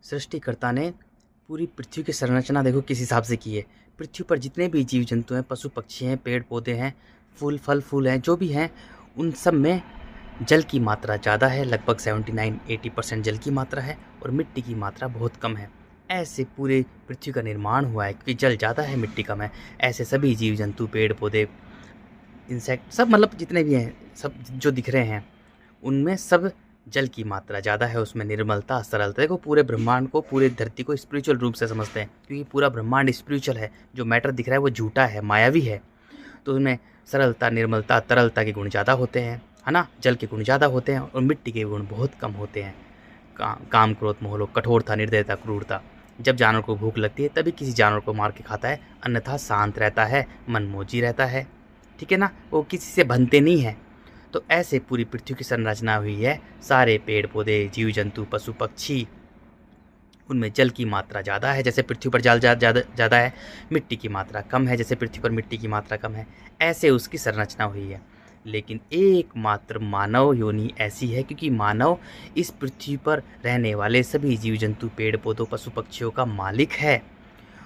सृष्टिकर्ता ने पूरी पृथ्वी की संरचना देखो किस हिसाब से की है। पृथ्वी पर जितने भी जीव जंतु हैं, पशु पक्षी हैं, पेड़ पौधे हैं, फल फूल हैं, जो भी हैं, उन सब में जल की मात्रा ज़्यादा है। लगभग 79-80% जल की मात्रा है और मिट्टी की मात्रा बहुत कम है। ऐसे पूरे पृथ्वी का निर्माण हुआ है क्योंकि जल ज़्यादा है, मिट्टी कम है। ऐसे सभी जीव जंतु, पेड़ पौधे, इंसेक्ट, सब मतलब जितने भी हैं, सब जो दिख रहे हैं, उनमें सब जल की मात्रा ज़्यादा है। उसमें निर्मलता, सरलता। देखो पूरे ब्रह्मांड को, पूरे धरती को स्पिरिचुअल रूप से समझते हैं क्योंकि पूरा ब्रह्मांड स्पिरिचुअल है। जो मैटर दिख रहा है वो झूठा है, मायावी है। तो उसमें सरलता, निर्मलता, तरलता के गुण ज़्यादा होते हैं, है ना। जल के गुण ज़्यादा होते हैं और मिट्टी के गुण बहुत कम होते हैं। काम, क्रोध, मोह, लोभ, कठोरता, निर्दयता, क्रूरता। जब जानवर को भूख लगती है तभी किसी जानवर को मार के खाता है, अन्यथा शांत रहता है, मनमौजी रहता है, ठीक है ना। वो किसी से बनते नहीं है। तो ऐसे पूरी पृथ्वी की संरचना हुई है। सारे पेड़ पौधे, जीव जंतु, पशु पक्षी, उनमें जल की मात्रा ज़्यादा है जैसे पृथ्वी पर जल ज़्यादा है। मिट्टी की मात्रा कम है जैसे पृथ्वी पर मिट्टी की मात्रा कम है। ऐसे उसकी संरचना हुई है। लेकिन एकमात्र मानव योनि ऐसी है क्योंकि मानव इस पृथ्वी पर रहने वाले सभी जीव जंतु, पेड़ पौधों, पशु पक्षियों का मालिक है।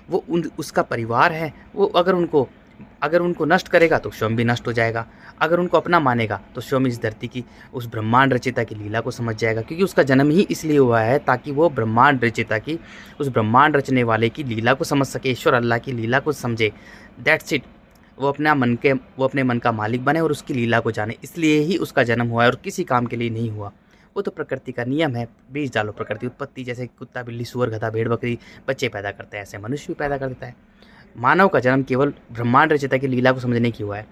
वो उसका परिवार है। वो अगर उनको नष्ट करेगा तो स्वयं भी नष्ट हो जाएगा। अगर उनको अपना मानेगा तो स्वयं इस धरती की, उस ब्रह्मांड रचयिता की लीला को समझ जाएगा क्योंकि उसका जन्म ही इसलिए हुआ है ताकि वो ब्रह्मांड रचयिता की, उस ब्रह्मांड रचने वाले की लीला को समझ सके, ईश्वर अल्लाह की लीला को समझे। That's it. वो अपने मन का मालिक बने और उसकी लीला को जाने, इसलिए ही उसका जन्म हुआ है और किसी काम के लिए नहीं हुआ। वो तो प्रकृति का नियम है, बीज डालो प्रकृति उत्पत्ति। जैसे कुत्ता, बिल्ली, सूअर, गधा, भेड़, बकरी बच्चे पैदा करते हैं, ऐसे मनुष्य भी पैदा कर देता है। मानव का जन्म केवल ब्रह्मांड रचयिता की लीला को समझने की हुआ है।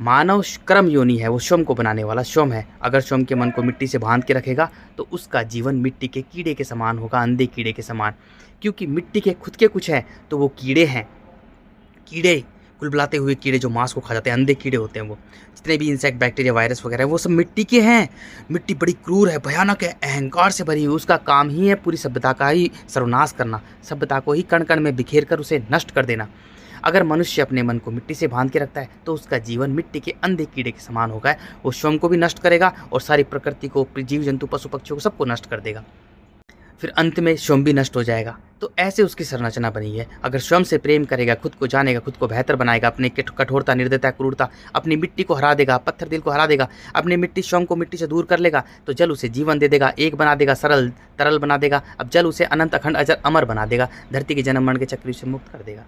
मानव कर्म योनि है, वो स्वयं को बनाने वाला स्वयं है। अगर स्वयं के मन को मिट्टी से बांध के रखेगा तो उसका जीवन मिट्टी के कीड़े के समान होगा, अंधे कीड़े के समान। क्योंकि मिट्टी के खुद के कुछ हैं तो वो कीड़े हैं। कीड़े, कुलबुलाते हुए कीड़े जो मांस को खा जाते हैं, अंधे कीड़े होते हैं। वो जितने भी इंसेक्ट, बैक्टीरिया, वायरस वगैरह वो सब मिट्टी के हैं। मिट्टी बड़ी क्रूर है, भयानक है, अहंकार से भरी हुई। उसका काम ही है पूरी सभ्यता का ही सर्वनाश करना, सभ्यता को ही कण कण में बिखेर कर उसे नष्ट कर देना। अगर मनुष्य अपने मन को मिट्टी से बांध के रखता है तो उसका जीवन मिट्टी के अंधे कीड़े के समान होगा। वो स्वयं को भी नष्ट करेगा और सारी प्रकृति को, जीव जंतु, पशु पक्षियों को, सबको नष्ट कर देगा। फिर अंत में स्वयं भी नष्ट हो जाएगा। तो ऐसे उसकी संरचना बनी है। अगर स्वयं से प्रेम करेगा, खुद को जानेगा, खुद को बेहतर बनाएगा, अपनी कठोरता, निर्दयता, क्रूरता, अपनी मिट्टी को हरा देगा, पत्थर दिल को हरा देगा, अपनी मिट्टी, स्वयं को मिट्टी से दूर कर लेगा, तो जल उसे जीवन दे देगा, एक बना देगा, सरल तरल बना देगा। अब जल उसे अनंत, अखंड, अजर, अमर बना देगा, धरती के जन्म मरण के चक्र से मुक्त कर देगा।